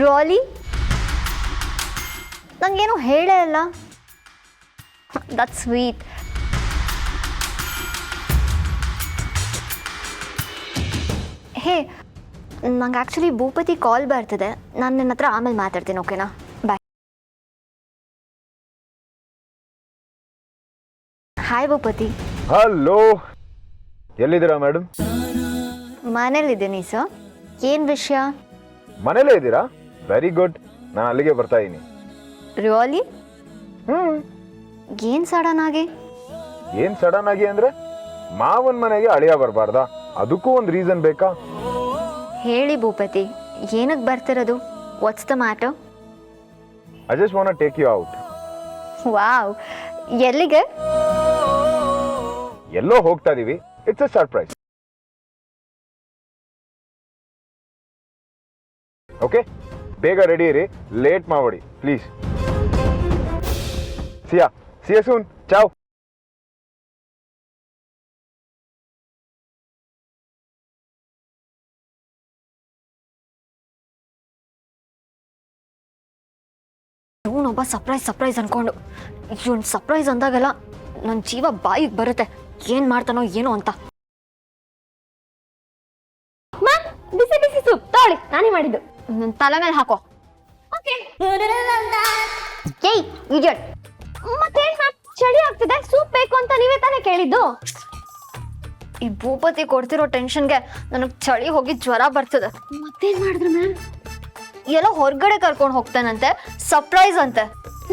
Really ನಂಗೇನು ಹೇಳೇ ಇಲ್ಲ. That sweet. ಹೇ, ನಂಗೆ ಆ್ಯಕ್ಚುಲಿ ಭೂಪತಿ ಕಾಲ್ ಬರ್ತಿದೆ. ನಾನು ನಿನ್ನ ಹತ್ರ ಆಮೇಲೆ ಮಾತಾಡ್ತೀನಿ, ಓಕೆನಾ? ಬಾಯ್. ಹಾಯ್ ಭೂಪತಿ. ಹಲೋ, ಎಲ್ಲಿದ್ದೀರಾ ಮೇಡಮ್? ಮನೇಲಿದ್ದೀನಿ ಸರ್. ಏನು ವಿಷಯ? ಮನೇಲೇ ಇದ್ದೀರಾ? Very good. ನಾನು ಅಲ್ಲಿಗೆ ಬರ್ತಾ ಇದ್ದೀನಿ. ರಿಯಲಿ? ಏನು ಸಡನ್ ಆಗಿ? ಏನ್ ಸಡನ್ ಆಗಿ ಅಂದ್ರೆ, ಮಾವನ್ ಮನೆಗೆ ಅಳಿಯ ಬರಬಾರ್ದಾ? ಅದಕ್ಕೂ ಒಂದು ರೀಸನ್ ಬೇಕಾ? ಹೇಳಿ ಭೂಪತಿ, ಏನಕ್ಕೆ ಬರ್ತಿರೋದು? What's the matter? I just want to take you out. Wow, ಎಲ್ಲಿಗೆ? ಎಲ್ಲೋ ಹೋಗ್ತಾ ಇದೀವಿ. It's a surprise. ಓಕೆ, ಬೇಗ ರೆಡಿ ಇರಿ, ಲೇಟ್ ಮಾಡಬೇಡಿ ಪ್ಲೀಸ್. See ya soon. ಚಾವ್. ಇವನೊಬ್ಬ ಸರ್ಪ್ರೈಸ್ ಅನ್ಕೊಂಡು, ಇವನ್ ಸರ್ಪ್ರೈಸ್ ಅಂದಾಗೆಲ್ಲ ನನ್ನ ಜೀವ ಬಾಯಿಗೆ ಬರುತ್ತೆ. ಏನ್ ಮಾಡ್ತಾನೋ ಏನೋ ಅಂತ. ಬಿಸಿ ಬಿಸಿ ಸೂಪ್ ತಾಳಿ, ನಾನೇ ಮಾಡಿದ್ದು. ನನ್ನ ತಲೆ ಮೇಲೆ ಹಾಕೋ. ಏಯ್ ಇಡಿಯಟ್, ಮತ್ತೇನ್ ಮ್ಯಾಮ್, ಚಳಿ ಆಗ್ತಿದೆ, ಸೂಪ್ ಬೇಕು ಅಂತ ನೀವೇ ತಾನೇ ಕೇಳಿದ್ದು. ಈ ಭೂಪತಿ ಕೊಡ್ತಿರೋ ಟೆನ್ಷನ್ಗೆ ನನಗೆ ಚಳಿ ಹೋಗಿ ಜ್ವರ ಬರ್ತದೆ. ಮತ್ತೇನ್ ಮಾಡಿದ್ರು ಮ್ಯಾಮ್? ಎಲ್ಲ ಹೊರಗಡೆ ಕರ್ಕೊಂಡು ಹೋಗ್ತಾನಂತೆ, ಸರ್ಪ್ರೈಸ್ ಅಂತೆ.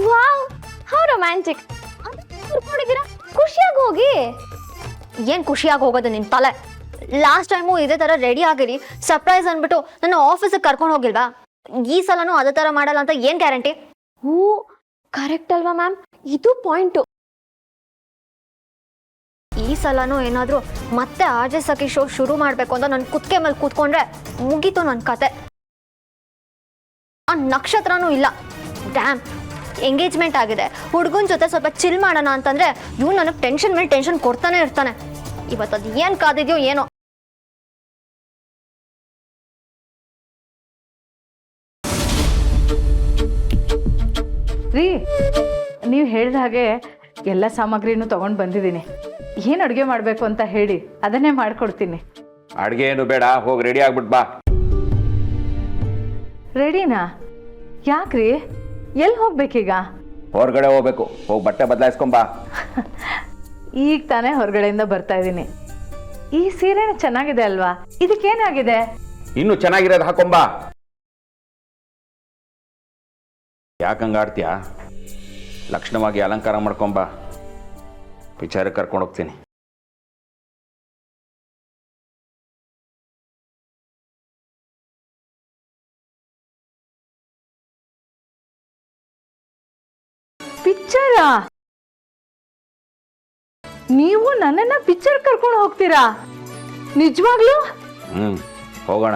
Wow, how romantic. ಕರ್ಕೊಂಡಿದ್ದೀರಾ, ಖುಷಿಯಾಗಿ ಹೋಗಿ. ಏನ್ ಖುಷಿಯಾಗಿ ಹೋಗೋದು ನಿನ್ ತಲೆ? ಲಾಸ್ಟ್ ಟೈಮು ಇದೇ ತರ ರೆಡಿ ಆಗಿರಿ ಸರ್ಪ್ರೈಸ್ ಅಂದ್ಬಿಟ್ಟು ನನ್ನ ಆಫೀಸಿಗೆ ಕರ್ಕೊಂಡು ಹೋಗಿಲ್ವಾ? ಈ ಸಲನೂ ಅದೇ ತರ ಮಾಡಲ್ಲ ಅಂತ ಏನ್ ಗ್ಯಾರಂಟಿ? ಹೂ, ಕರೆಕ್ಟ್ ಅಲ್ವಾ ಮ್ಯಾಮ್? ಇದು ಪಾಯಿಂಟು. ಈ ಸಲನೂ ಏನಾದ್ರೂ ಮತ್ತೆ ಆರ್ಜೆ ಸಖಿ ಶೋ ಶುರು ಮಾಡ್ಬೇಕು ಅಂತ ನನ್ನ ಕುತ್ತಿಗೆ ಮೇಲೆ ಕೂತ್ಕೊಂಡ್ರೆ ಮುಗೀತು ನನ್ನ ಕತೆ. ಆ ನಕ್ಷತ್ರನೂ ಇಲ್ಲ. ಡ್ಯಾಮ್, ಎಂಗೇಜ್ಮೆಂಟ್ ಆಗಿದೆ, ಹುಡುಗನ ಜೊತೆ ಸ್ವಲ್ಪ ಚಿಲ್ ಮಾಡೋಣ ಅಂತಂದ್ರೆ ಇವ್ನು ನನಗೆ ಟೆನ್ಷನ್ ಮೇಲೆ ಟೆನ್ಷನ್ ಕೊಡ್ತಾನೆ ಇರ್ತಾನೆ. ಇವತ್ತು ಅದು ಏನು ಕಾದಿದ್ಯೋ ಏನೋ. ರೀ, ನೀವು ಹೇಳಿದ ಹಾಗೆ ಎಲ್ಲ ಸಾಮಗ್ರಿನೂ ತೊಗೊಂಡು ಬಂದಿದ್ದೀನಿ. ಏನು ಅಡುಗೆ ಮಾಡಬೇಕು ಅಂತ ಹೇಳಿ, ಅದನ್ನೇ ಮಾಡಿಕೊಡ್ತೀನಿ. ಅಡುಗೆ ಏನು ಬೇಡ, ಹೋಗಿ ರೆಡಿ ಆಗ್ಬಿಟ್ಟು ಬಾ. ರೆಡಿನಾ? ಯಾಕ್ರಿ, ಎಲ್ಲಿ ಹೋಗ್ಬೇಕೀಗ? ಹೊರಗಡೆ ಹೋಗ್ಬೇಕು, ಹೋಗಿ ಬಟ್ಟೆ ಬದಲಾಯಿಸ್ಕೊಂಬಾ. ಈಗ ತಾನೇ ಹೊರಗಡೆಯಿಂದ ಬರ್ತಾ ಇದ್ದೀನಿ. ಈ ಸೀರೆ ಚೆನ್ನಾಗಿದೆ ಅಲ್ವಾ? ಇದಕ್ಕೇನಾಗಿದೆ? ಇನ್ನು ಚೆನ್ನಾಗಿರೋದು ಹಾಕೊಂಬಾ. ಯಾಕಂಗ ಆಡ್ತೀಯಾ? ಲಕ್ಷಣವಾಗಿ ಅಲಂಕಾರ ಮಾಡ್ಕೊಂಬಾ, ವಿಚಾರಕ್ಕೆ ಕರ್ಕೊಂಡು ಹೋಗ್ತೀನಿ. ಪಿಕ್ಚರಾ? ನೀವು ನನ್ನನ್ನ ಪಿಕ್ಚರ್ ಕರ್ಕೊಂಡು ಹೋಗ್ತೀರಾ? ನಿಜವಾಗ್ಲೂ? ಹೋಗೋಣ.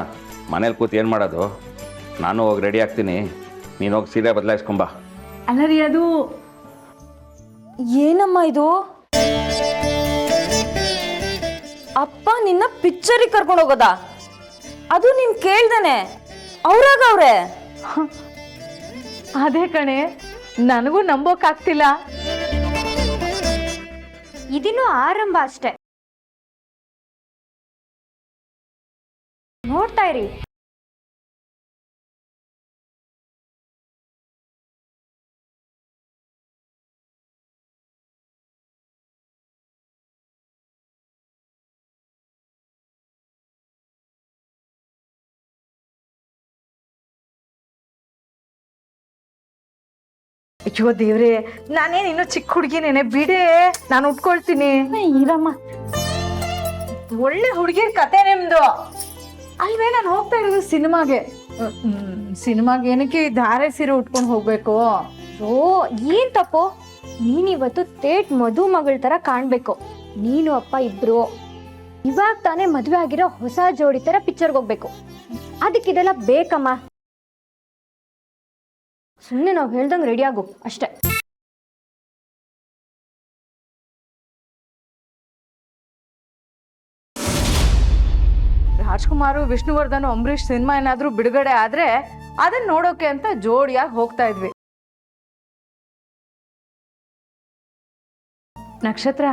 ಮನೇಲಿ ಕೂತು ಏನು ಮಾಡೋದು? ನಾನು ಹೋಗಿ ರೆಡಿ ಆಗ್ತೀನಿ, ನೀನು ಹೋಗಿ ಸೀರೆ ಬದಲಾಯಿಸ್ಕೊಂಬಾ. ಅಲ್ಲ ರೀ, ಅದು ಏನಮ್ಮ ಇದು? ಅಪ್ಪ ನಿನ್ನ ಪಿಕ್ಚರಿಗೆ ಕರ್ಕೊಂಡು ಹೋಗೋದಾ? ಅದು ನೀನ್ ಕೇಳ್ದೇನೆ ಅವ್ರಾಗವ್ರೆ. ಅದೇ ಕಣೆ, ನನಗೂ ನಂಬೋಕ್ಕಾಗ್ತಿಲ್ಲ. ಇದಿನ್ನೂ ಆರಂಭ ಅಷ್ಟೇ, ನೋಡ್ತಾ ಇರಿ. ಅಯ್ಯೋ ದೇವ್ರೆ, ನಾನೇನು ಇನ್ನೂ ಚಿಕ್ಕ ಹುಡುಗಿನೇನೆ, ಬಿಡೇ, ನಾನು ಉಟ್ಕೊಳ್ತೀನಿ. ಇರಮ್ಮ, ಒಳ್ಳೆ ಹುಡುಗಿರ್ ಕತೆ ನಿಮ್ದು ಅಲ್ವೇ? ನಾನು ಹೋಗ್ತಾ ಇರೋದು ಸಿನಿಮಾಗೆ. ಸಿನಿಮಾಗೆ ಏನಕ್ಕೆ ಧಾರೆ ಸೀರೆ ಉಟ್ಕೊಂಡು ಹೋಗ್ಬೇಕು? ಓ, ಏನ್ ತಪ್ಪು? ನೀನಿವತ್ತು ತೇಟ್ ಮದುಮಗಳ ತರ ಕಾಣ್ಬೇಕು. ನೀನು ಅಪ್ಪ ಇಬ್ರು ಇವಾಗ ತಾನೇ ಮದುವೆ ಆಗಿರೋ ಹೊಸ ಜೋಡಿ ತರ ಪಿಕ್ಚರ್ಗೆ ಹೋಗ್ಬೇಕು. ಅದಕ್ಕಿದೆಲ್ಲ ಬೇಕಮ್ಮ. ಸುಮ್ಮನೆ ನಾವು ಹೇಳ್ದಂಗೆ ರೆಡಿ ಆಗು ಅಷ್ಟೇ. ರಾಜ್ಕುಮಾರ್, ವಿಷ್ಣುವರ್ಧನ್, ಅಂಬರೀಷ್ ಸಿನಿಮಾ ಏನಾದರೂ ಬಿಡುಗಡೆ ಆದರೆ ಅದನ್ನ ನೋಡೋಕೆ ಅಂತ ಜೋಡಿಯಾಗಿ ಹೋಗ್ತಾ ಇದ್ವಿ. ನಕ್ಷತ್ರ,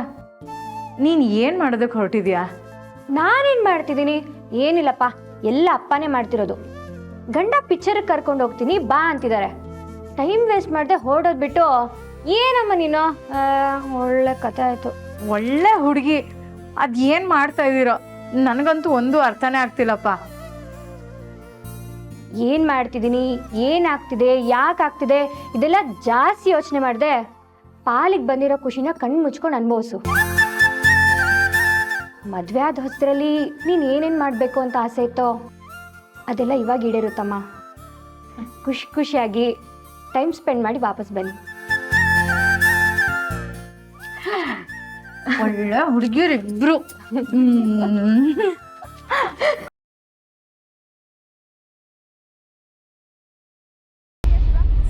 ನೀನ್ ಏನ್ ಮಾಡೋದಕ್ಕೆ ಹೊರಟಿದ್ಯಾ? ನಾನೇನ್ ಮಾಡ್ತಿದ್ದೀನಿ? ಏನಿಲ್ಲಪ್ಪ, ಎಲ್ಲ ಅಪ್ಪನೇ ಮಾಡ್ತಿರೋದು. ಗಂಡ ಪಿಕ್ಚರ್ ಕರ್ಕೊಂಡು ಹೋಗ್ತೀನಿ ಬಾ ಅಂತಿದ್ದಾರೆ. ಟೈಮ್ ವೇಸ್ಟ್ ಮಾಡದೆ ಹೊರಡೋದ್ ಬಿಟ್ಟು ಏನಮ್ಮ ನೀನು? ಒಳ್ಳೆ ಕತೆ ಆಯ್ತು. ಒಳ್ಳೆ ಹುಡುಗಿ, ಅದ್ ಏನ್ ಮಾಡ್ತಾ ಇದೀರೋ ನನಗಂತೂ ಒಂದು ಅರ್ಥನೇ ಆಗ್ತಿಲ್ಲಪ್ಪ. ಏನ್ ಮಾಡ್ತಿದ್ದೀನಿ, ಏನಾಗ್ತಿದೆ, ಯಾಕಾಗ್ತಿದೆ ಇದೆಲ್ಲ ಜಾಸ್ತಿ ಯೋಚನೆ ಮಾಡಿದೆ ಪಾಲಿಗೆ ಬಂದಿರೋ ಖುಷಿನ ಕಣ್ಣು ಮುಚ್ಕೊಂಡು ಅನುಭವಿಸು. ಮದ್ವೆ ಆದ ಹೊಸರಲ್ಲಿ ನೀನ್ ಏನೇನ್ ಮಾಡ್ಬೇಕು ಅಂತ ಆಸೆ ಇತ್ತೋ ಅದೆಲ್ಲ ಇವಾಗ ಈಡೇರುತ್ತಮ್ಮ. ಖುಷಿಯಾಗಿ ಟೈಮ್ ಸ್ಪೆಂಡ್ ಮಾಡಿ ವಾಪಸ್ ಬನ್ನಿ. ಒಳ್ಳೆ ಹುಡುಗಿಯರಿಬ್ರು.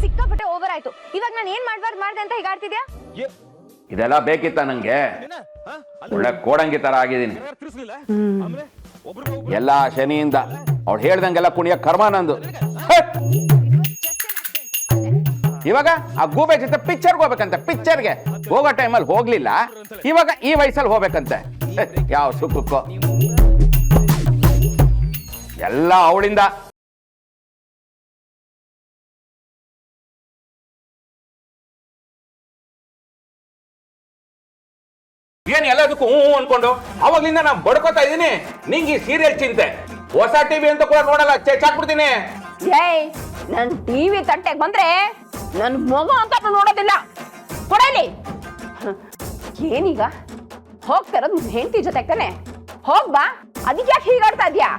ಸಿಕ್ಕಾಪಟ್ಟೆ ಓವರ್ ಆಯ್ತು. ಇವಾಗ ನಾನು ಏನ್ ಮಾಡ್ಬಾರ್ದು ಮಾಡ್ದೆ ಅಂತ ಹೀಗಾಡ್ತಿದ್ಯಾ? ಇದೆಲ್ಲ ಬೇಕಿತ್ತ ನಂಗೆ? ಒಳ್ಳೆ ಕೋಡಂಗಿ ತರ ಆಗಿದ್ದೀನಿ. ಎಲ್ಲ ಶನಿಯಿಂದ ಅವ್ಳು ಹೇಳ್ದಂಗೆಲ್ಲ ಕುಣಿಯ ಕರ್ಮ ನಂದು. ಇವಾಗ ಆ ಗೂಬೆ ಜೊತೆ ಪಿಕ್ಚರ್ಗೆ ಹೋಗ್ಬೇಕಂತೆ. ಪಿಕ್ಚರ್ಗೆ ಹೋಗೋ ಟೈಮಲ್ಲಿ ಹೋಗ್ಲಿಲ್ಲ, ಇವಾಗ ಈ ವಯಸ್ಸಲ್ಲಿ ಹೋಗ್ಬೇಕಂತೆ. ಯಾವ ಸುಖಕ್ಕೋ ಎಲ್ಲ ಅವಳಿಂದ. ಏನ್ ಎಲ್ಲದಕ್ಕೂ ಹೂ ಅನ್ಕೊಂಡು ಅವಾಗ್ಲಿಂದ ನಾನು ಬಡ್ಕೋತಾ ಇದ್ದೀನಿ. ನಿಂಗೆ ಈ ಸೀರಿಯಲ್ ಚಿಂತೆ, ಹೊಸ ಟಿವಿ ಅಂತ ಕೂಡ ನೋಡಲ್ಲ, ಚಾಕ್ಬಿಡ್ತೀನಿ. ಏಯ್, ನನ್ ಟಿವಿ ತಟ್ಟೆಗೆ ಬಂದ್ರೆ ನನ್ ಮಗ ಅಂತ ನೋಡೋದಿಲ್ಲ. ಕೊಡಲಿ. ಏನೀಗ ಹೋಗ್ತಾ ಇರೋದು ನಿನ್ ಹೆಂಡತಿ ಜೊತೆ ತಾನೆ? ಹೋಗ್ಬಾ, ಅದಕ್ಕೆ ಯಾಕೆ ಹೀಗಾಡ್ತಾ ಇದ್ಯಾ?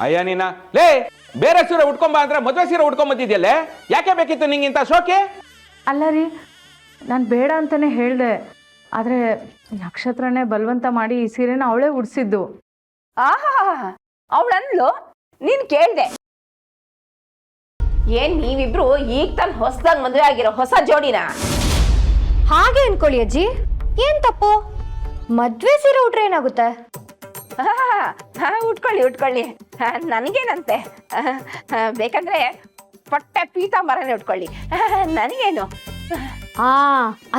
ಅಯ್ಯ ನೀನ ಲೇ, ಬೇರೆ ಸೀರೆ ಉಟ್ಕೊಂಬ ಅಂದ್ರೆ ಮದ್ವೆ ಸೀರೆ ಉಟ್ಕೊಂಬಂದಿದ್ಯಲ್ಲೇ, ಯಾಕೆ ಬೇಕಿತ್ತು ನಿಂಗಿಂತ ಶೋಕಿ? ಅಲ್ಲ ರೀ, ನಾನು ಬೇಡ ಅಂತಾನೆ ಹೇಳ್ದೆ. ಆದ್ರೆ ನಕ್ಷತ್ರನೇ ಬಲವಂತ ಮಾಡಿ ಈ ಸೀರೆನ ಅವಳೇ ಉಡ್ಸಿದ್ದು. ಆಹಾ, ಅವಳನ್ಲು ನೀನ್ ಕೇಳ್ದೆ. ಏನ್ ನೀವಿಬ್ರು ಈಗ ತಾನು ಹೊಸದಾಗಿ ಮದುವೆ ಆಗಿರೋ ಹೊಸ ಜೋಡಿನ? ಹಾಗೆ ಅನ್ಕೊಳ್ಳಿ ಅಜ್ಜಿ, ಏನ್ ತಪ್ಪು? ಮದ್ವೆ ಸೀರೆ ಉಟ್ರೆ ಏನಾಗುತ್ತೆ? ಉಟ್ಕೊಳ್ಳಿ. ನನಗೇನಂತೆ? ಬೇಕಂದ್ರೆ ಪಟ್ಟೆ ಪೀತಾಂಬರನೇ ಉಟ್ಕೊಳ್ಳಿ, ನನಗೇನು.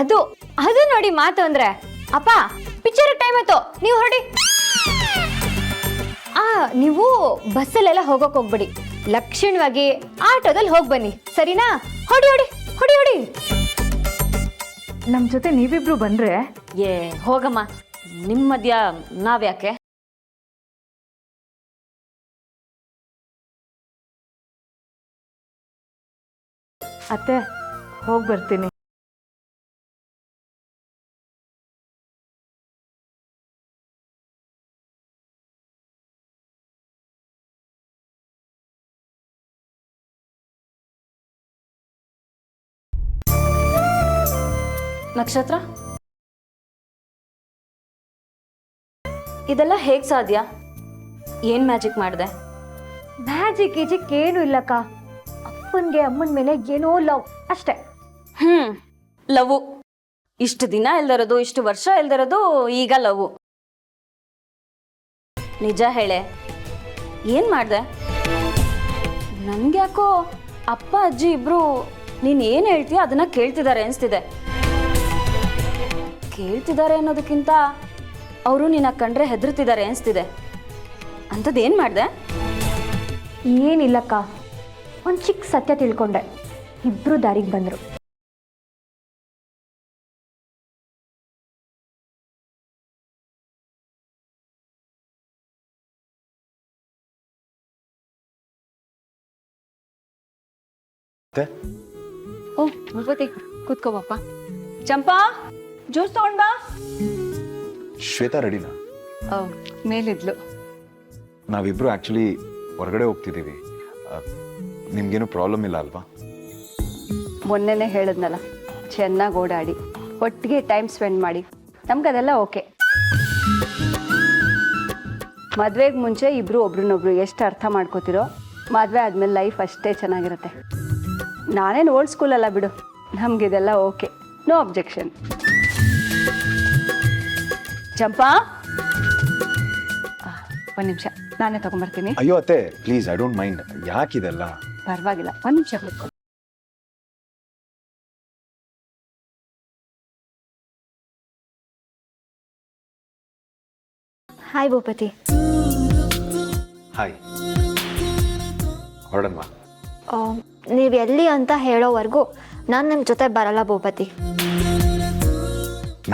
ಅದು ಅದು ನೋಡಿ ಮಾತು ಅಂದ್ರೆ. ಅಪ್ಪ, ಪಿಕ್ಚರ್ ಟೈಮ್ ಆಯ್ತು, ನೀವು ಹೊರಡಿ. ನೀವು ಬಸ್ಸಲ್ಲೆಲ್ಲ ಹೋಗಕ್ ಹೋಗ್ಬೇಡಿ, ಲಕ್ಷಣವಾಗಿ ಆಟೋದಲ್ಲಿ ಹೋಗಿ ಬನ್ನಿ, ಸರಿನಾ? ಹೊಡಿ ಹೊಡಿ ಹೊಡಿ ಹೊಡಿ. ನಮ್ ಜೊತೆ ನೀವಿಬ್ರು ಬಂದ್ರೆ? ಏ ಹೋಗಮ್ಮ, ನಿಮ್ಮ ಮಧ್ಯ ನಾವ್ಯಾಕೆ? ಅತ್ತೆ, ಹೋಗಿ ಬರ್ತೀನಿ. ನಕ್ಷತ್ರ, ಇದೆಲ್ಲ ಹೇಗ್ ಸಾಧ್ಯ? ಏನ್ ಮ್ಯಾಜಿಕ್ ಮಾಡಿದೆ? ಮ್ಯಾಜಿಕ್ ಗೀಜಿಕ್ ಏನು ಇಲ್ಲಕ್ಕ. ಅಪ್ಪನ್ಗೆ ಅಮ್ಮನ ಮೇಲೆ ಏನೋ ಲವ್ ಅಷ್ಟೇ. ಲವ್. ಇಷ್ಟು ದಿನ ಇಲ್ದಿರೋದು, ಇಷ್ಟು ವರ್ಷ ಇಲ್ದಿರೋದು, ಈಗ ಲವ್. ನಿಜ ಹೇಳೆ, ಏನ್ ಮಾಡ್ದೆ? ನನ್ಗ್ಯಾಕೋ ಅಪ್ಪ ಅಜ್ಜಿ ಇಬ್ರು ನೀನ್ ಏನ್ ಹೇಳ್ತೀಯ ಅದನ್ನ ಕೇಳ್ತಿದ್ದಾರೆ ಅನ್ಸ್ತಿದೆ. ಕೇಳ್ತಿದ್ದಾರೆ ಅನ್ನೋದಕ್ಕಿಂತ ಅವರು ನಿನ್ನ ಕಂಡ್ರೆ ಹೆದರ್ತಿದ್ದಾರೆ ಅನ್ಸ್ತಿದೆ. ಅಂಥದ್ದೇನ್ ಮಾಡ್ದೆ? ಏನಿಲ್ಲಕ್ಕ, ಒಂದು ಚಿಕ್ಕ ಸತ್ಯ ತಿಳ್ಕೊಂಡೆ. ಇಬ್ರು ದಾರಿಗೆ ಬಂದರು. ಓ ಭೂಪತಿ, ಕೂತ್ಕೋಬಪ್ಪ. ಚಂಪಾ, ಜ್ಯೂಸ್ ತಗೊಂಡ್ ಬಾ. ಶ್ವೇತಾ ರೆಡಿನಾ? ಮೇಲಿದ್ಲು. ನಾವಿಬ್ರು ಆಕ್ಚುಲಿ ಹೊರಗಡೆ ಹೋಗ್ತಿದ್ದೀವಿ. ನಿಮ್ಗೇನು ಪ್ರಾಬ್ಲಮ್ ಇಲ್ಲ ಅಲ್ವಾ? ಮೊನ್ನೆನೇ ಹೇಳಿದ್ನಲ್ಲ, ಚೆನ್ನಾಗಿ ಓಡಾಡಿ ಒಟ್ಟಿಗೆ ಟೈಮ್ ಸ್ಪೆಂಡ್ ಮಾಡಿ, ನಮ್ಗದೆಲ್ಲ ಓಕೆ. ಮದುವೆಗೆ ಮುಂಚೆ ಇಬ್ಬರು ಒಬ್ರನ್ನೊಬ್ರು ಎಷ್ಟು ಅರ್ಥ ಮಾಡ್ಕೋತಿರೋ, ಮದುವೆ ಆದಮೇಲೆ ಲೈಫ್ ಅಷ್ಟೇ ಚೆನ್ನಾಗಿರುತ್ತೆ. ನಾನೇನು ಓಲ್ಡ್ ಸ್ಕೂಲಲ್ಲ ಬಿಡು, ನಮಗಿದೆಲ್ಲ ಓಕೆ, ನೋ ಅಬ್ಜೆಕ್ಷನ್. ಚಂಪಾ, ಒಂದು ನಿಮಿಷ ನಾನೇ ತಗೊಂಬರ್ತೀನಿ. ಅಯ್ಯೋ ಅತ್ತೆ ಪ್ಲೀಸ್, ಐ ಡೋಂಟ್ ಮೈಂಡ್. ಯಾಕಿದೆಲ್ಲ? ಪರವಾಗಿಲ್ಲ, ಒಂದು ನಿಮಿಷ ಕೂತ್ಕೊ. ಹಾಯ್ ಭೂಪತಿ. ಹಾಯ್, ಹೊರಡನ್ವಾ? ನೀವು ಎಲ್ಲಿ ಅಂತ ಹೇಳೋವರೆಗೂ ನಾನು ನಿಮ್ಮ ಜೊತೆ ಬರಲ್ಲ ಭೂಪತಿ.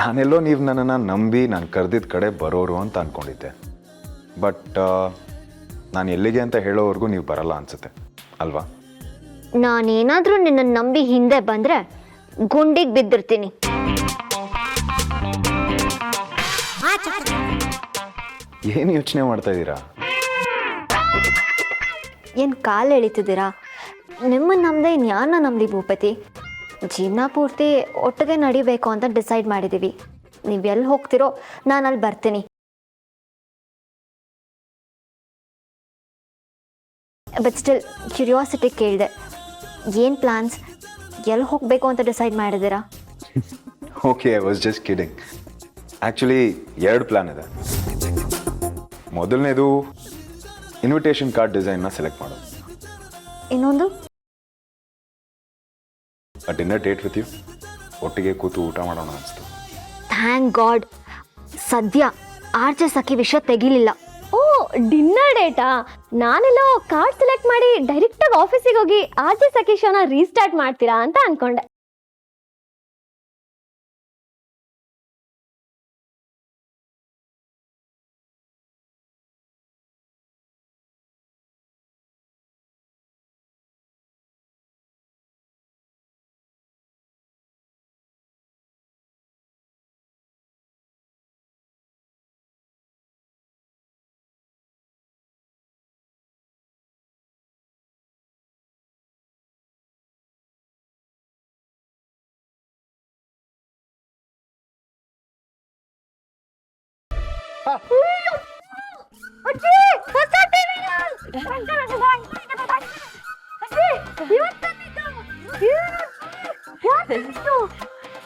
ನಾನೆಲ್ಲೋ ನೀವು ನನ್ನನ್ನು ನಂಬಿ ನಾನು ಕರೆದಿದ್ದ ಕಡೆ ಬರೋರು ಅಂತ ಅಂದ್ಕೊಂಡಿದ್ದೆ. ಬಟ್ ನಾನು ಎಲ್ಲಿಗೆ ಅಂತ ಹೇಳೋವರೆಗೂ ನೀವು ಬರಲ್ಲ ಅನ್ಸುತ್ತೆ ಅಲ್ವಾ? ನಾನೇನಾದರೂ ನಿನ್ನನ್ನು ನಂಬಿ ಹಿಂದೆ ಬಂದರೆ ಗುಂಡಿಗೆ ಬಿದ್ದಿರ್ತೀನಿ. ಏನು ಯೋಚನೆ ಮಾಡ್ತಾ ಇದ್ದೀರಾ? ಏನು ಕಾಲು ಎಳಿತಿದ್ದೀರಾ? ನಿಮ್ಮನ್ನು ನಮ್ಮದೇ ಇನ್ಯಾರನ್ನ ನಂಬಲಿ ಭೂಪತಿ? ಜೀವನ ಪೂರ್ತಿ ಒಟ್ಟಿಗೆ ನಡಿಬೇಕು ಅಂತ ಡಿಸೈಡ್ ಮಾಡಿದ್ದೀವಿ. ನೀವು ಎಲ್ಲಿ ಹೋಗ್ತಿರೋ ನಾನು ಅಲ್ಲಿ ಬರ್ತೀನಿ. ಬಟ್ ಸ್ಟಿಲ್ ಕ್ಯೂರಿಯಾಸಿಟಿ ಕೇಳಿದೆ, ಏನು ಪ್ಲಾನ್ಸ್? ಎಲ್ಲಿ ಹೋಗಬೇಕು ಅಂತ ಡಿಸೈಡ್ ಮಾಡಿದ್ದೀರಾ? Okay, I was just kidding. Actually 2 plan ಇದೆ. ಮೊದಲನೇದು ಇನ್ವಿಟೇಷನ್ ಕಾರ್ಡ್ ಡಿಸೈನ್ನ ಸೆಲೆಕ್ಟ್ ಮಾಡೋದು. ಇನ್ನೊಂದು ಡಿನ್ನರ್ ಡೇಟ್ ವಿತ್ ಯು, ಒಟ್ಟಿಗೆ ಕೂತು ಊಟ ಮಾಡೋಣ ಅನಿಸ್ತು. ಥ್ಯಾಂಕ್ ಗಾಡ್, ಸದ್ಯ ಆರ್ಚೆ ಸಖಿ ವಿಷಯ ತೆಗಿಲಿಲ್ಲ. ಓ, ಡಿನ್ನರ್ ಡೇಟಾ? ನಾನೆಲ್ಲೋ ಕಾರ್ಡ್ ಸೆಲೆಕ್ಟ್ ಮಾಡಿ ಡೈರೆಕ್ಟಾಗಿ ಆಫೀಸಿಗೆ ಹೋಗಿ ಆಚೆ ಸಖಿ ಶೋನ ರೀಸ್ಟಾರ್ಟ್ ಮಾಡ್ತೀರಾ ಅಂತ ಅನ್ಕೊಂಡೆ.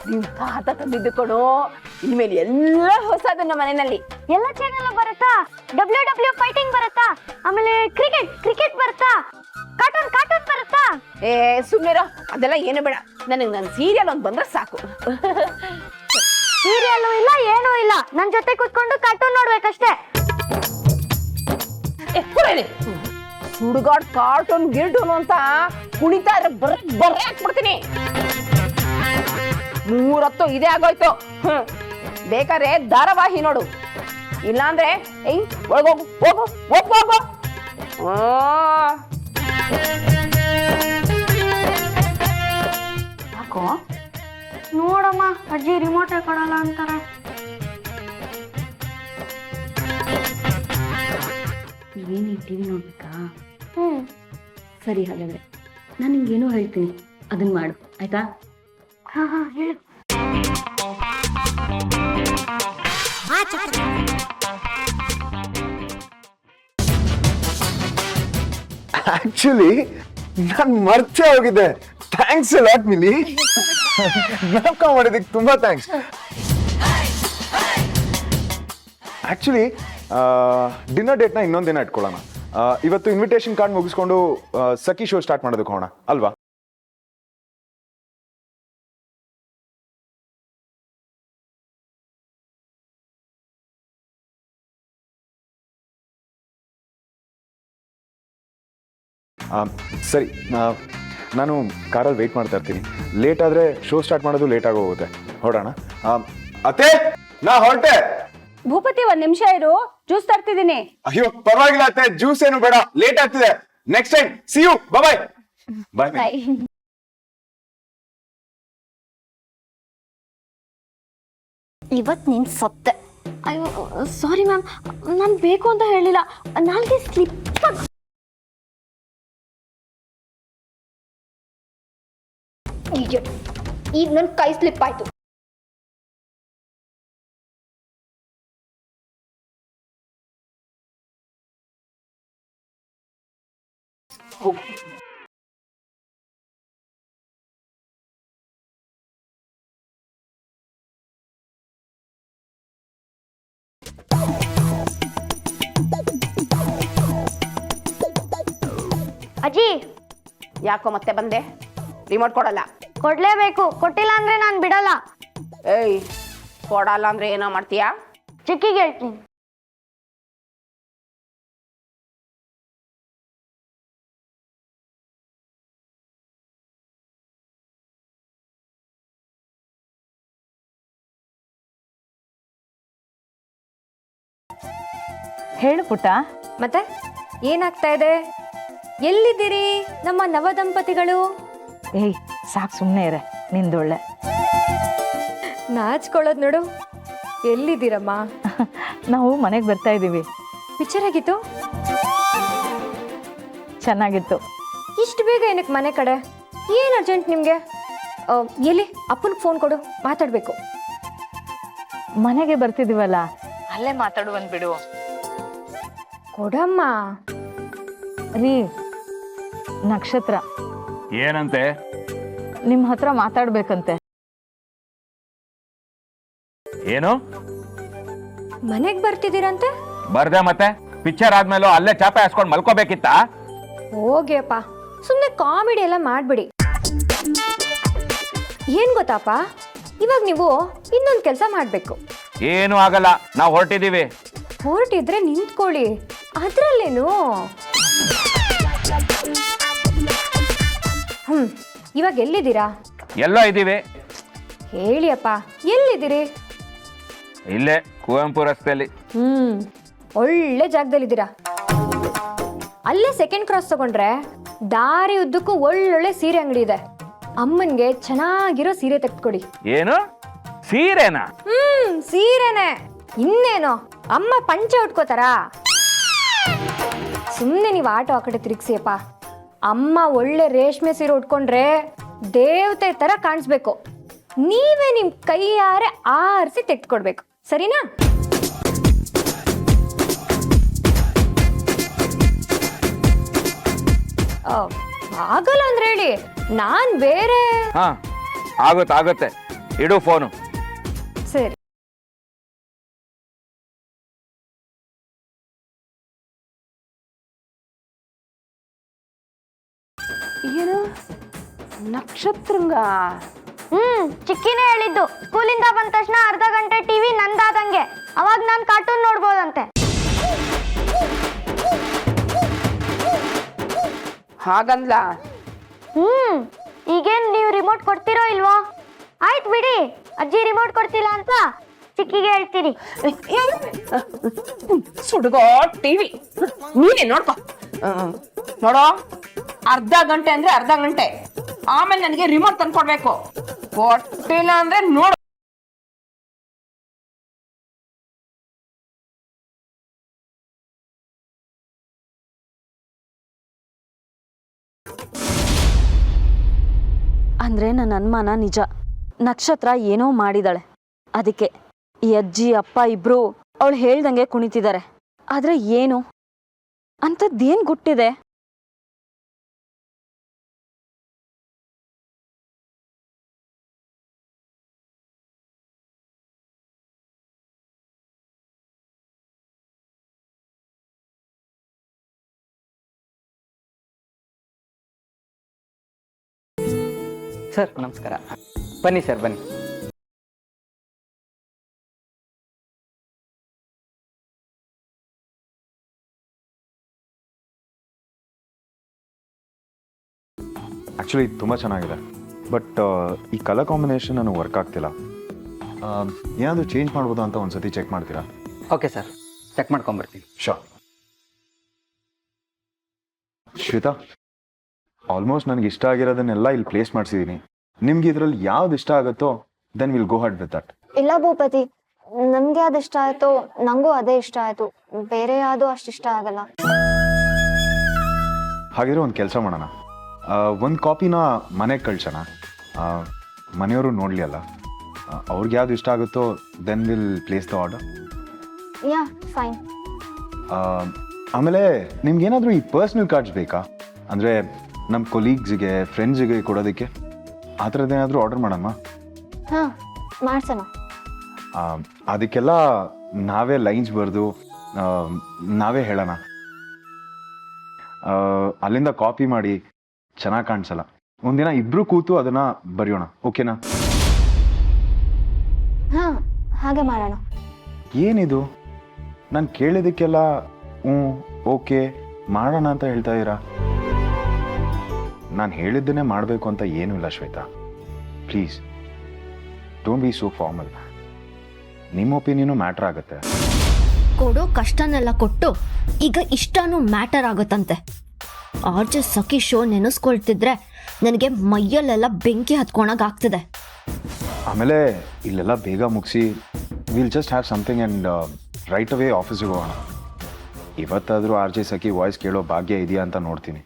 ನೀವು ತಾತ ತಂದಿದ್ದು ಕೊಡು. ಇನ್ಮೇಲೆ ಎಲ್ಲ ಹೊಸದು ನಮ್ಮ ಮನೆಯಲ್ಲಿ. ಎಲ್ಲ ಚಾನೆಲ್ ಬರುತ್ತಾ? WW ಫೈಟಿಂಗ್ ಬರುತ್ತಾ? ಆಮೇಲೆ ಕ್ರಿಕೆಟ್ ಬರುತ್ತಾ? ಕಾರ್ಟೂನ್ ಬರುತ್ತಾ? ಏ ಸುಮ್ಮನಿರೋ, ಅದೆಲ್ಲ ಏನು ಬೇಡ. ನನಗೆ ನನ್ನ ಸೀರಿಯಲ್ ಒಂದು ಬಂದ್ರೆ ಸಾಕು. ಸೀರಿಯಲ್ಲು ಇಲ್ಲ, ಏನೂ ಇಲ್ಲ. ನನ್ನ ಜೊತೆ ಕೂತ್ಕೊಂಡು ಕಾರ್ಟೂನ್ ನೋಡ್ಬೇಕಷ್ಟೇ. ಹುಡುಗಾಡ್ ಕಾರ್ಟೂನ್ ಗಿರ್ಟೂನ್ ಅಂತ ಕುಣಿತಾ ಇದ್ರೆ ಬರ್ರೆ ಹಾಕ್ಬಿಡ್ತೀನಿ. 3 ಹೊತ್ತು ಇದೇ ಆಗೋಯ್ತು. ಬೇಕಾದ್ರೆ ಧಾರಾವಾಹಿ ನೋಡು, ಇಲ್ಲಾಂದ್ರೆ ಏಯ್ ಒಳಗೋಗು, ಹೋಗು ಹೋಗು. ಯಾಕೋ ನೋಡಮ್ಮ, ಅಜ್ಜಿ ರಿಮೋಟ್ ಕೊಡಲ್ಲ ಅಂತಾರೆ. ನೀವೇನು ಟಿವಿ ನೋಡ್ಬೇಕಾ? ಸರಿ, ಹಾಗಾದ್ರೆ ನಾನು ನಿಂಗೇನೋ ಹೇಳ್ತೀನಿ, ಅದನ್ನ ಮಾಡು ಆಯ್ತಾ? ಹಾ ಹೇಳು. ಆಕ್ಚುಲಿ ನಾನು ಮರ್ತೇ ಹೋಗಿದ್ದೆ. Thanks a lot milli. ಜ್ಞಾಪಕ ಮಾಡಿದ್ದಕ್ಕೆ ತುಂಬಾ ಥ್ಯಾಂಕ್ಸ್. ಆಕ್ಚುಲಿ ಡಿನ್ನರ್ ಡೇಟ್ನ ಇನ್ನೊಂದು ದಿನ ಇಟ್ಕೊಳ್ಳೋಣ. ಇವತ್ತು ಇನ್ವಿಟೇಷನ್ ಕಾರ್ಡ್ ಮುಗಿಸ್ಕೊಂಡು ಸಖಿ ಶೋ ಸ್ಟಾರ್ಟ್ ಮಾಡೋದಕ್ಕೆ ಹೋಗೋಣ ಅಲ್ವಾ? ಸರಿ, ನಾನು ಕಾರಲ್ಲಿ ವೆಯ್ಟ್ ಮಾಡ್ತಾ ಇರ್ತೀನಿ. ಲೇಟ್ ಆದರೆ ಶೋ ಸ್ಟಾರ್ಟ್ ಮಾಡೋದು ಲೇಟ್ ಆಗೋಗುತ್ತೆ. ಹೊರಡೋಣ. ಅತ್ತೆ, ನಾ ಹೊರಟೆ. ಭೂಪತಿ, 1 ನಿಮಿಷ ಇರು, ಜ್ಯೂಸ್ ತರ್ತಿದ್ದೀನಿ. ಅಯ್ಯೋ ಪರವಾಗಿಲ್ಲ ಅತ್ತೆ, ಜ್ಯೂಸ್ ಏನು ಬೇಡ, ಲೇಟ್ ಆಗ್ತಿದೆ. Next time see you. Bye bye. ಇವತ್ತು ನೀನು ಸತ್ತೆ. ಅಯ್ಯೋ ಸಾರಿ ಮ್ಯಾಮ್, ನಾನು ಬೇಕು ಅಂತ ಹೇಳಿಲ್ಲ. ನಾಲ್ಗೆ ಸ್ಲಿಪ್. ಈಗ ನನ್ನ ಕೈ ಸ್ಲಿಪ್ ಆಯ್ತು. ಹೋಗು. ಅಜ್ಜಿ ಯಾಕೋ ಮತ್ತೆ ಬಂದೆ? ರಿಮೋಟ್ ಕೊಡಲ್ಲ. ಕೊಡ್ಲೇಬೇಕು, ಕೊಟ್ಟಿಲ್ಲ ಅಂದ್ರೆ ನಾನು ಬಿಡಲ್ಲ. ಏಯ್, ಕೊಡಲ್ಲ ಅಂದ್ರೆ ಏನೋ ಮಾಡ್ತೀಯಾ? ಚಿಕ್ಕಿಗೆ ಹೇಳ್ತೀನಿ. ಹೇಳು ಪುಟ್ಟ. ಮತ್ತೆ ಏನಾಗ್ತಾ ಇದೆ? ಎಲ್ಲಿದ್ದೀರಿ ನಮ್ಮ ನವ ದಂಪತಿಗಳು? ಏಯ್ ಸಾಕು, ಸುಮ್ಮನೆ ಇರೆ, ನಿಂದೊಳ್ಳೆ. ನಾಚ್ಕೊಳ್ಳೋದು ನೋಡು. ಎಲ್ಲಿದ್ದೀರಮ್ಮ? ನಾವು ಮನೆಗೆ ಬರ್ತಾ ಇದ್ದೀವಿ. ಪಿಕ್ಚರ್ ಆಗಿತ್ತು? ಚೆನ್ನಾಗಿತ್ತು. ಇಷ್ಟು ಬೇಗ ಏನಕ್ಕೆ ಮನೆ ಕಡೆ? ಏನು ಅರ್ಜೆಂಟ್ ನಿಮಗೆ? ಎಲ್ಲಿ ಅಪ್ಪನಿಗೆ ಫೋನ್ ಕೊಡು, ಮಾತಾಡಬೇಕು. ಮನೆಗೆ ಬರ್ತಿದ್ದೀವಲ್ಲ, ಅಲ್ಲೇ ಮಾತಾಡುವಂತ ಬಿಡು. ಕೊಡಮ್ಮ. ರೀ ನಕ್ಷತ್ರ, ಏನಂತೆ? ನಿಮ್ಮ ಹತ್ರ ಮಾತಾಡ್ಬೇಕಂತೆ. ಏನು? ಮನೆಗೆ ಬರ್ತಿದ್ದೀರಂತೆ? ಬರ್ದೆ ಮತ್ತೆ ಪಿಕ್ಚರ್ ಆದ್ಮೇಲೂ ಅಲ್ಲೇ ಚಾಪೆ ಹಾಸ್ಕೊಂಡು ಮಲ್ಕೋಬೇಕಿತ್ತಾ? ಹೋಗ್ಯಪ್ಪ, ಸುಮ್ಮನೆ ಕಾಮಿಡಿ ಎಲ್ಲ ಮಾಡ್ಬಿಡಿ. ಏನ್ ಗೊತ್ತಪ್ಪ, ಇವಾಗ ನೀವು ಇನ್ನೊಂದು ಕೆಲಸ ಮಾಡಬೇಕು. ಏನು ಆಗಲ್ಲ, ನಾವು ಹೊರಟಿದೀವಿ. ಹೊರಟಿದ್ರೆ ನಿಂತ್ಕೊಳ್ಳಿ, ಅದ್ರಲ್ಲೇನು. ಇವಾಗ ಎಲ್ಲಿದ್ದೀರಾ? ಎಲ್ಲೋ ಇದೀವಿ. ಹೇಳಿ ಅಪ್ಪ, ಎಲ್ಲಿದ್ದೀರಿ? ಇಲ್ಲೇ ಕುವೆಂಪು ರಸ್ತೆಯಲ್ಲಿ. ಒಳ್ಳೆ ಜಾಗದಲ್ಲಿದ್ದೀರಾ. ಅಲ್ಲೇ ಸೆಕೆಂಡ್ ಕ್ರಾಸ್ ತಗೊಂಡ್ರೆ ದಾರಿ ಉದ್ದಕ್ಕೂ ಒಳ್ಳೊಳ್ಳೆ ಸೀರೆ ಅಂಗಡಿ ಇದೆ. ಅಮ್ಮನ್ಗೆ ಚೆನ್ನಾಗಿರೋ ಸೀರೆ ತೆಗೆದುಕೊಡಿ. ಏನು ಸೀರೆನಾ? ಸೀರೆನೆ, ಇನ್ನೇನು ಅಮ್ಮ ಪಂಚೆ ಉಟ್ಕೋತಾರ. ಸುಮ್ಮನೆ ನೀವು ಆಟೋ ಆ ಕಡೆ ತಿರುಗಿಸಿಯಪ್ಪ. ಅಮ್ಮ ಒಳ್ಳೆ ರೇಷ್ಮೆ ಸೀರೆ ಉಟ್ಕೊಂಡ್ರೆ ದೇವತೆ ತರ ಕಾಣಿಸ್ಬೇಕು. ನೀವೇ ನಿಮ್ ಕೈಯಾರೆ ಆರಿಸಿ ತೆಗೆದುಕೊಡ್ಬೇಕು, ಸರಿನಾ? ಆಗಲ್ಲ ಅಂದ್ರೆ ಹೇಳಿ, ನಾನ್ ಬೇರೆ. ಹಾ ಆಗುತ್ತೆ, ಇಡು ಫೋನು. ಸರಿ. ಏನು ನಕ್ಷತ್ರಂಗ? ಚಿಕ್ಕಿನೇ ಹೇಳಿದ್ದು, ಸ್ಕೂಲಿಂದ ಬಂದ ತಕ್ಷಣ ಅರ್ಧ ಗಂಟೆ ಟಿವಿ ನಂದಾದಂಗೆ, ಅವಾಗ ನಾನು ಕಾರ್ಟೂನ್ ನೋಡ್ಬೋದಂತೆ. ಹಾಗಂದ್ಲ? ಈಗೇನ್ ನೀವು ರಿಮೋಟ್ ಕೊಡ್ತೀರೋ ಇಲ್ವೋ? ಆಯ್ತು ಬಿಡಿ, ಅಜ್ಜಿ ರಿಮೋಟ್ ಕೊಡ್ತಿಲ್ಲ ಅಂತ ಚಿಕ್ಕಿಗೆ ಹೇಳ್ತೀನಿ. ಸುಡ್ಗೋ ಟಿವಿ, ನೀನೇ ನೋಡ್ಕೊ. ನೋಡೋ, ಅರ್ಧ ಗಂಟೆ ಅಂದ್ರೆ ಅರ್ಧ ಗಂಟೆ, ಆಮೇಲೆ ನನಗೆ ರಿಮೋಟ್ ತಂದು ಕೊಡ್ಬೇಕು. ಕೊಟ್ಟಿಲ್ಲ ಅಂದ್ರೆ ನೋಡು. ಅಂದರೆ ನನ್ನ ಅನುಮಾನ ನಿಜ. ನಕ್ಷತ್ರ ಏನೋ ಮಾಡಿದಾಳೆ, ಅದಕ್ಕೆ ಈ ಅಜ್ಜಿ ಅಪ್ಪ ಇಬ್ರು ಅವಳು ಹೇಳ್ದಂಗೆ ಕುಣಿತಿದ್ದಾರೆ. ಆದರೆ ಏನು ಅಂಥದ್ದೇನು ಗುಟ್ಟಿದೆ? ಸರ್ ನಮಸ್ಕಾರ. ಬನ್ನಿ ಸರ್, ಬನ್ನಿ. ಆ್ಯಕ್ಚುಲಿ ತುಂಬ ಚೆನ್ನಾಗಿದೆ, ಬಟ್ ಈ ಕಲರ್ ಕಾಂಬಿನೇಷನ್ ನನಗೆ ವರ್ಕ್ ಆಗ್ತಿಲ್ಲ. ಏನಾದರೂ ಚೇಂಜ್ ಮಾಡ್ಬೋದಾ ಅಂತ ಒಂದು ಸತಿ ಚೆಕ್ ಮಾಡ್ತೀರಾ? ಓಕೆ ಸರ್, ಚೆಕ್ ಮಾಡ್ಕೊಂಬರ್ತೀನಿ. ಶೋರ್. ಶ್ವೇತಾ, ಆಲ್ಮೋಸ್ಟ್ ನನಗೆ ಇಷ್ಟ ಆಗಿರೋದನ್ನೆಲ್ಲ ಇಲ್ಲಿ ಪ್ಲೇಸ್ ಮಾಡಿಸಿದ್ದೀನಿ. ನಿಮ್ಗೆ ಇದರಲ್ಲಿ ಯಾವ್ದು ಇಷ್ಟ ಆಗುತ್ತೋ then will go ahead with that. ಇಲ್ಲ ಭೂಪತಿ, ನಮ್ಗೆ ಅದು ಇಷ್ಟ ಆಯ್ತು, ನಂಗೂ ಅದೇ ಇಷ್ಟ ಆಯ್ತು. ಬೇರೆ ಯಾವುದು ಅಷ್ಟು ಇಷ್ಟ ಆಗಲ್ಲ. ಹಾಗಿದ್ರೆ ಒಂದು ಕೆಲಸ ಮಾಡೋಣ, ಒಂದು ಕಾಪಿನ ಮನೆಗೆ ಕಳ್ಸೋಣ. ಮನೆಯವರು ನೋಡಲಿ ಅಲ್ಲ, ಅವ್ರಿಗೆ ಯಾವ್ದು ಇಷ್ಟ ಆಗುತ್ತೋ then will place the order. Yeah fine. ಆಮೇಲೆ ನಿಮ್ಗೇನಾದರೂ ಈ ಪರ್ಸ್ನಲ್ ಕಾರ್ಡ್ಸ್ ಬೇಕಾ? ಅಂದರೆ ನಮ್ಮ ಕೊಲೀಗ್ಸಿಗೆ ಫ್ರೆಂಡ್ಸಿಗೆ ಕೊಡೋದಕ್ಕೆ ಆ ಥರದ್ದೇನಾದರೂ ಆರ್ಡರ್ ಮಾಡಮ್ಮ. ಹಾ ಮಾಡ್ಸೋಣ. ಅದಕ್ಕೆಲ್ಲ ನಾವೇ ಲೈನ್ಸ್ ಬರೆದು ನಾವೇ ಹೇಳೋಣ. ಅಲ್ಲಿಂದ ಕಾಪಿ ಮಾಡಿ ಚೆನ್ನಾಗಿ ಕಾಣಿಸಲ್ಲ. ಒಂದಿನ ಇಬ್ರು ಕೂತು ಅದನ್ನ ಬರೆಯೋಣ, ಓಕೆನಾ? ಹಾ ಹಾಗೆ ಮಾಡೋಣ. ಏನಿದು ನಾನು ಕೇಳಿದಕ್ಕೆಲ್ಲ ಓಕೆ ಮಾಡೋಣ ಅಂತ ಹೇಳ್ತಾ ಇದ್ದೀರಾ? ನಾನು ಹೇಳಿದ್ದನ್ನೇ ಮಾಡಬೇಕು ಅಂತ ಏನೂ ಇಲ್ಲ Shweta. Please don't be so formal. ನಿಮ್ಮ ಒಪಿನಿಯನು ಮ್ಯಾಟ್ರ್ ಆಗುತ್ತೆ. ಕೊಡೋ ಕಷ್ಟನೆಲ್ಲ ಕೊಟ್ಟು ಈಗ ಇಷ್ಟನೂ ಮ್ಯಾಟರ್ ಆಗುತ್ತಂತೆ. ಆರ್ಜೆ ಸಖಿ ಶೋ ನೆನೆಸ್ಕೊಳ್ತಿದ್ರೆ ನನಗೆ ಮೈಯಲ್ಲೆಲ್ಲ ಬೆಂಕಿ ಹತ್ಕೊಳಕ್ ಆಗ್ತಿದೆ. ಆಮೇಲೆ ಇಲ್ಲೆಲ್ಲ ಬೇಗ ಮುಗಿಸಿ will just have something and right ಅವೇ ಆಫೀಸಿಗೆ ಹೋಗೋಣ. ಇವತ್ತಾದರೂ ಆರ್ ಜೆ ಸಖಿ ವಾಯ್ಸ್ ಕೇಳೋ ಭಾಗ್ಯ ಇದೆಯಾ ಅಂತ ನೋಡ್ತೀನಿ.